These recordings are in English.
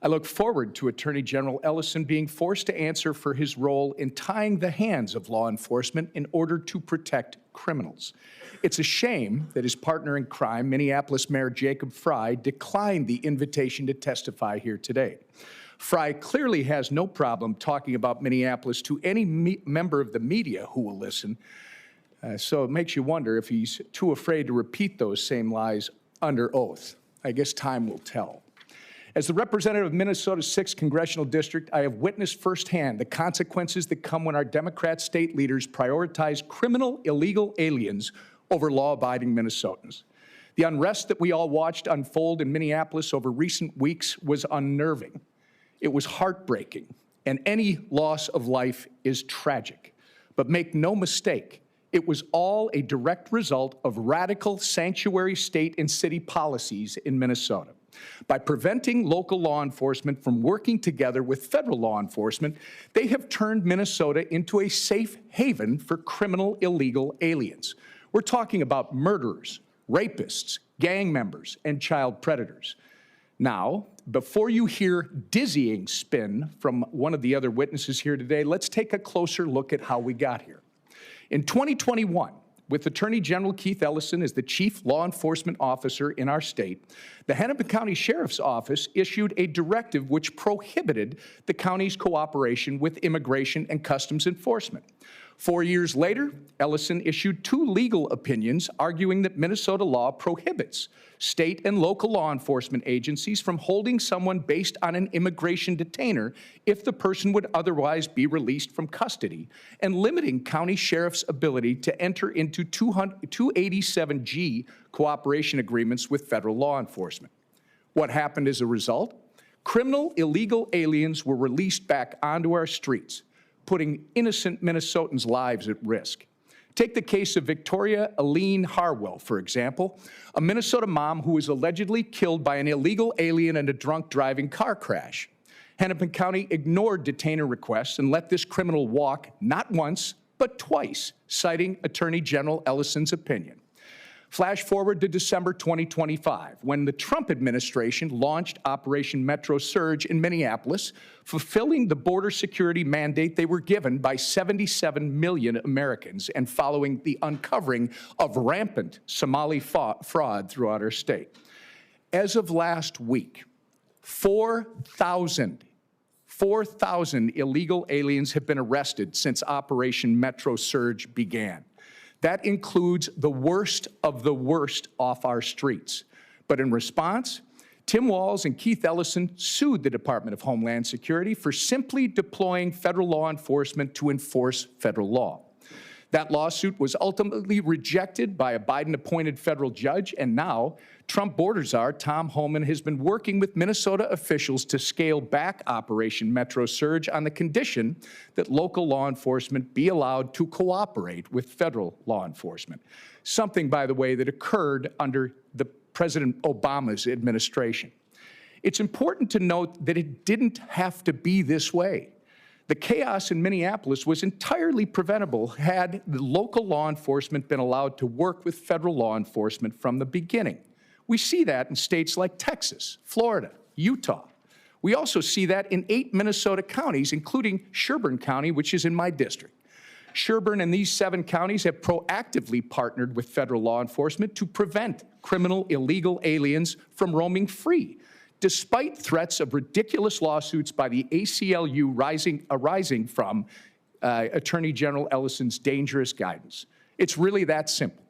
I look forward to Attorney General Ellison being forced to answer for his role in tying the hands of law enforcement in order to protect criminals. It's a shame that his partner in crime, Minneapolis Mayor Jacob Frey, declined the invitation to testify here today. Frey clearly has no problem talking about Minneapolis to any member of the media who will listen, so it makes you wonder if he's too afraid to repeat those same lies under oath. I guess time will tell. As the representative of Minnesota's 6th Congressional District, I have witnessed firsthand the consequences that come when our Democrat state leaders prioritize criminal illegal aliens over law-abiding Minnesotans. The unrest that we all watched unfold in Minneapolis over recent weeks was unnerving. It was heartbreaking, and any loss of life is tragic. But make no mistake, it was all a direct result of radical sanctuary state and city policies in Minnesota. By preventing local law enforcement from working together with federal law enforcement, they have turned Minnesota into a safe haven for criminal illegal aliens. We're talking about murderers, rapists, gang members, and child predators. Now, before you hear dizzying spin from one of the other witnesses here today, let's take a closer look at how we got here. In 2021, with Attorney General Keith Ellison as the chief law enforcement officer in our state, the Hennepin County Sheriff's Office issued a directive which prohibited the county's cooperation with immigration and customs enforcement. 4 years later, Ellison issued 2 legal opinions arguing that Minnesota law prohibits state and local law enforcement agencies from holding someone based on an immigration detainer if the person would otherwise be released from custody, and limiting county sheriff's ability to enter into 287G cooperation agreements with federal law enforcement. What happened as a result? Criminal illegal aliens were released back onto our streets, putting innocent Minnesotans' lives at risk. Take the case of Victoria Alen Harwell, for example, a Minnesota mom who was allegedly killed by an illegal alien in a drunk driving car crash. Hennepin County ignored detainer requests and let this criminal walk not once, but twice, citing Attorney General Ellison's opinion. Flash forward to December 2025, when the Trump administration launched Operation Metro Surge in Minneapolis, fulfilling the border security mandate they were given by 77 million Americans and following the uncovering of rampant Somali fraud throughout our state. As of last week, 4,000 illegal aliens have been arrested since Operation Metro Surge began. That includes the worst of the worst off our streets. But in response, Tim Walz and Keith Ellison sued the Department of Homeland Security for simply deploying federal law enforcement to enforce federal law. That lawsuit was ultimately rejected by a Biden-appointed federal judge, and now Trump border czar Tom Homan has been working with Minnesota officials to scale back Operation Metro Surge on the condition that local law enforcement be allowed to cooperate with federal law enforcement, something, by the way, that occurred under the President Obama's administration. It's important to note that it didn't have to be this way. The chaos in Minneapolis was entirely preventable had the local law enforcement been allowed to work with federal law enforcement from the beginning. We see that in states like Texas, Florida, Utah. We also see that in 8 Minnesota counties, including Sherburne County, which is in my district. Sherburne and these 7 counties have proactively partnered with federal law enforcement to prevent criminal illegal aliens from roaming free, despite threats of ridiculous lawsuits by the ACLU arising from Attorney General Ellison's dangerous guidance. It's really that simple.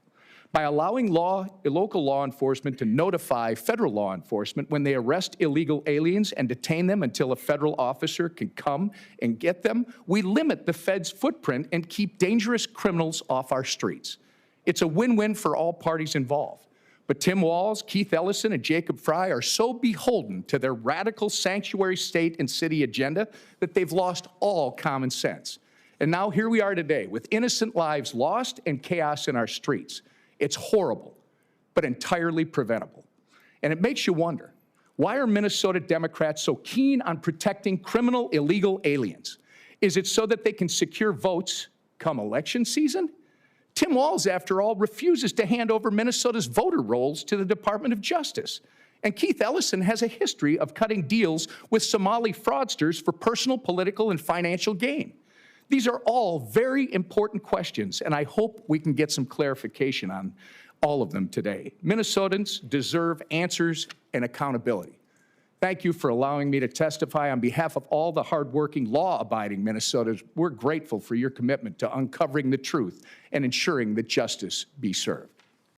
By allowing local law enforcement to notify federal law enforcement when they arrest illegal aliens and detain them until a federal officer can come and get them, we limit the Fed's footprint and keep dangerous criminals off our streets. It's a win-win for all parties involved. But Tim Walz, Keith Ellison, and Jacob Frey are so beholden to their radical sanctuary state and city agenda that they've lost all common sense. And now here we are today with innocent lives lost and chaos in our streets. It's horrible, but entirely preventable. And it makes you wonder, why are Minnesota Democrats so keen on protecting criminal illegal aliens? Is it so that they can secure votes come election season? Tim Walz, after all, refuses to hand over Minnesota's voter rolls to the Department of Justice. And Keith Ellison has a history of cutting deals with Somali fraudsters for personal, political, and financial gain. These are all very important questions, and I hope we can get some clarification on all of them today. Minnesotans deserve answers and accountability. Thank you for allowing me to testify on behalf of all the hardworking, law-abiding Minnesotans. We're grateful for your commitment to uncovering the truth and ensuring that justice be served.